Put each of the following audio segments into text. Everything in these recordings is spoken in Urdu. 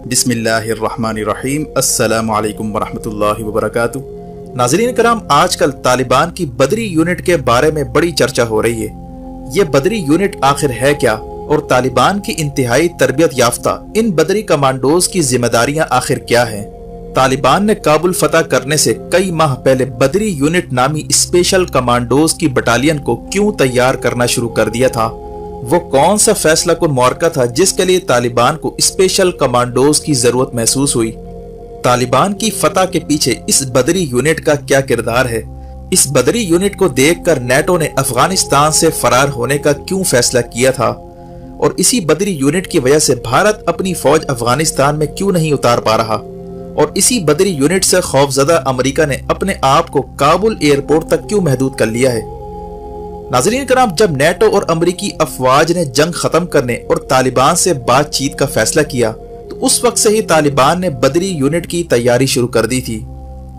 بسم اللہ الرحمن الرحیم۔ السلام علیکم ورحمۃ اللہ وبرکاتہ۔ ناظرین کرام، آج کل طالبان کی بدری یونٹ کے بارے میں بڑی چرچا ہو رہی ہے۔ یہ بدری یونٹ آخر ہے کیا، اور طالبان کی انتہائی تربیت یافتہ ان بدری کمانڈوز کی ذمہ داریاں آخر کیا ہیں؟ طالبان نے کابل فتح کرنے سے کئی ماہ پہلے بدری یونٹ نامی اسپیشل کمانڈوز کی بٹالین کو کیوں تیار کرنا شروع کر دیا تھا؟ وہ کون سا فیصلہ کن معرکہ تھا جس کے لیے طالبان کو اسپیشل کمانڈوز کی ضرورت محسوس ہوئی؟ طالبان کی فتح کے پیچھے اس بدری یونٹ کا کیا کردار ہے؟ اس بدری یونٹ کو دیکھ کر نیٹو نے افغانستان سے فرار ہونے کا کیوں فیصلہ کیا تھا؟ اور اسی بدری یونٹ کی وجہ سے بھارت اپنی فوج افغانستان میں کیوں نہیں اتار پا رہا؟ اور اسی بدری یونٹ سے خوفزدہ امریکہ نے اپنے آپ کو کابل ایئرپورٹ تک کیوں محدود کر لیا ہے؟ ناظرین کرام، جب نیٹو اور امریکی افواج نے جنگ ختم کرنے اور طالبان سے بات چیت کا فیصلہ کیا تو اس وقت سے ہی طالبان نے بدری یونٹ کی تیاری شروع کر دی تھی۔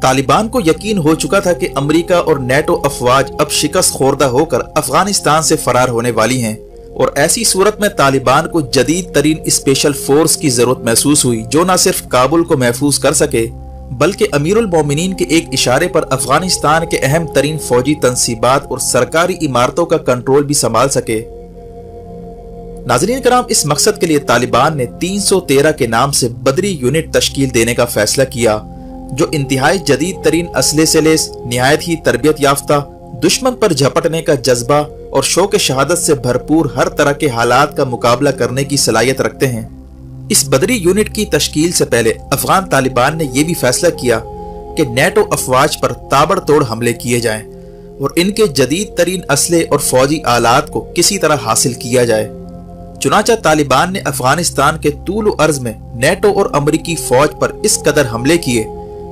طالبان کو یقین ہو چکا تھا کہ امریکہ اور نیٹو افواج اب شکست خوردہ ہو کر افغانستان سے فرار ہونے والی ہیں، اور ایسی صورت میں طالبان کو جدید ترین اسپیشل فورس کی ضرورت محسوس ہوئی جو نہ صرف کابل کو محفوظ کر سکے بلکہ امیر المومنین کے ایک اشارے پر افغانستان کے اہم ترین فوجی تنصیبات اور سرکاری عمارتوں کا کنٹرول بھی سنبھال سکے۔ ناظرین کرام، اس مقصد کے لیے طالبان نے 313 کے نام سے بدری یونٹ تشکیل دینے کا فیصلہ کیا، جو انتہائی جدید ترین اسلحے سے لیس، نہایت ہی تربیت یافتہ، دشمن پر جھپٹنے کا جذبہ اور شوق شہادت سے بھرپور ہر طرح کے حالات کا مقابلہ کرنے کی صلاحیت رکھتے ہیں۔ اس بدری یونٹ کی تشکیل سے پہلے افغان طالبان نے یہ بھی فیصلہ کیا کہ نیٹو افواج پر تابڑ توڑ حملے کیے جائیں اور ان کے جدید ترین اسلحے اور فوجی آلات کو کسی طرح حاصل کیا جائے۔ چنانچہ طالبان نے افغانستان کے طول و عرض میں نیٹو اور امریکی فوج پر اس قدر حملے کیے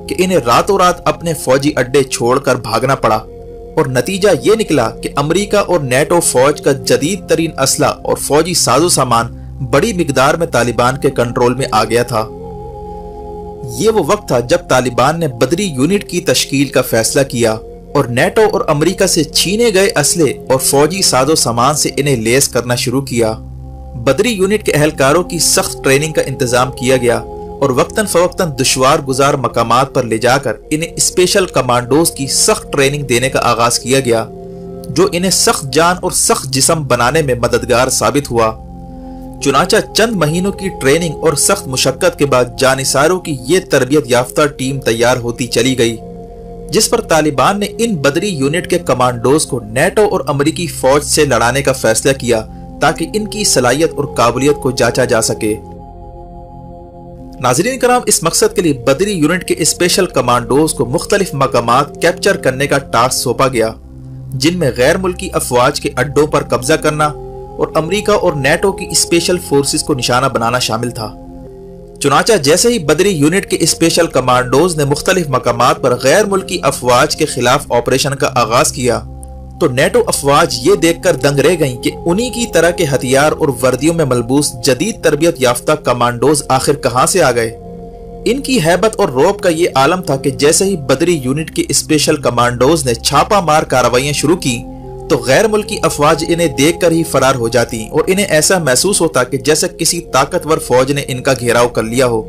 کہ انہیں راتوں رات اپنے فوجی اڈے چھوڑ کر بھاگنا پڑا، اور نتیجہ یہ نکلا کہ امریکہ اور نیٹو فوج کا جدید ترین اسلحہ اور فوجی ساز و سامان بڑی مقدار میں طالبان کے کنٹرول میں آ گیا تھا۔ یہ وہ وقت تھا جب طالبان نے بدری یونٹ کی تشکیل کا فیصلہ کیا اور نیٹو اور امریکہ سے چھینے گئے اسلحے اور فوجی ساز و سامان سے انہیں لیس کرنا شروع کیا۔ بدری یونٹ کے اہلکاروں کی سخت ٹریننگ کا انتظام کیا گیا اور وقتاً فوقتاً دشوار گزار مقامات پر لے جا کر انہیں اسپیشل کمانڈوز کی سخت ٹریننگ دینے کا آغاز کیا گیا، جو انہیں سخت جان اور سخت جسم بنانے میں مددگار ثابت ہوا۔ چنانچہ چند مہینوں کی ٹریننگ اور سخت مشقت کے بعد جانثاروں کی یہ تربیت یافتہ ٹیم تیار ہوتی چلی گئی، جس پر طالبان نے ان بدری یونٹ کے کمانڈوز کو نیٹو اور امریکی فوج سے لڑانے کا فیصلہ کیا تاکہ ان کی صلاحیت اور قابلیت کو جانچا جا سکے۔ ناظرین کرام، اس مقصد کے لیے بدری یونٹ کے اسپیشل کمانڈوز کو مختلف مقامات کیپچر کرنے کا ٹاسک سونپا گیا، جن میں غیر ملکی افواج کے اڈوں پر قبضہ کرنا اور امریکہ اور نیٹو کی اسپیشل فورسز کو نشانہ بنانا شامل تھا۔ چنانچہ جیسے ہی بدری یونٹ کے اسپیشل کمانڈوز نے مختلف مقامات پر غیر ملکی افواج کے خلاف آپریشن کا آغاز کیا تو نیٹو افواج یہ دیکھ کر دنگ رہ گئیں کہ انہی کی طرح کے ہتھیار اور وردیوں میں ملبوس جدید تربیت یافتہ کمانڈوز آخر کہاں سے آ گئے۔ ان کی ہیبت اور رعب کا یہ عالم تھا کہ جیسے ہی بدری یونٹ کے اسپیشل کمانڈوز نے چھاپا مار کارروائیاں شروع کی تو غیر ملکی افواج انہیں دیکھ کر ہی فرار ہو جاتی اور انہیں ایسا محسوس ہوتا کہ جیسے کسی طاقتور فوج نے ان کا گھیراؤ کر لیا ہو۔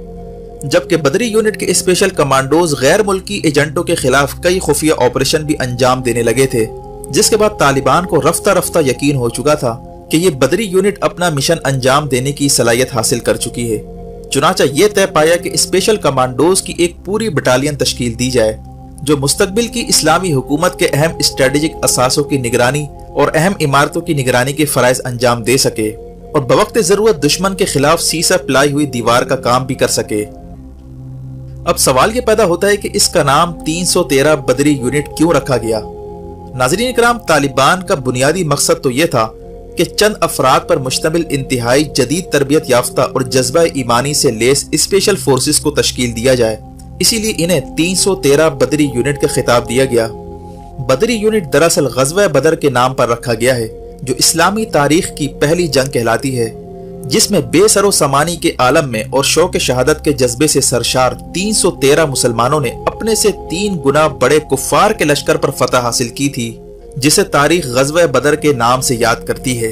جبکہ بدری یونٹ کے اسپیشل کمانڈوز غیر ملکی ایجنٹوں کے خلاف کئی خفیہ آپریشن بھی انجام دینے لگے تھے، جس کے بعد طالبان کو رفتہ رفتہ یقین ہو چکا تھا کہ یہ بدری یونٹ اپنا مشن انجام دینے کی صلاحیت حاصل کر چکی ہے۔ چنانچہ یہ طے پایا کہ اسپیشل کمانڈوز کی ایک پوری بٹالین تشکیل دی جائے جو مستقبل کی اسلامی حکومت کے اہم اسٹریٹجک اثاثوں کی نگرانی اور اہم عمارتوں کی نگرانی کے فرائض انجام دے سکے اور بوقت ضرورت دشمن کے خلاف سیسہ پلائی ہوئی دیوار کا کام بھی کر سکے۔ اب سوال یہ پیدا ہوتا ہے کہ اس کا نام 313 بدری یونٹ کیوں رکھا گیا؟ ناظرین کرام، طالبان کا بنیادی مقصد تو یہ تھا کہ چند افراد پر مشتمل انتہائی جدید تربیت یافتہ اور جذبہ ایمانی سے لیس اسپیشل فورسز کو تشکیل دیا جائے، اسی لیے انہیں 313 بدری یونٹ کا خطاب دیا گیا۔ بدری یونٹ دراصل غزوہ بدر کے نام پر رکھا گیا ہے، جو اسلامی تاریخ کی پہلی جنگ کہلاتی ہے، جس میں بے سر و سامانی کے عالم میں اور شوق شہادت کے جذبے سے سرشار 313 مسلمانوں نے اپنے سے 3 گنا بڑے کفار کے لشکر پر فتح حاصل کی تھی، جسے تاریخ غزوہ بدر کے نام سے یاد کرتی ہے۔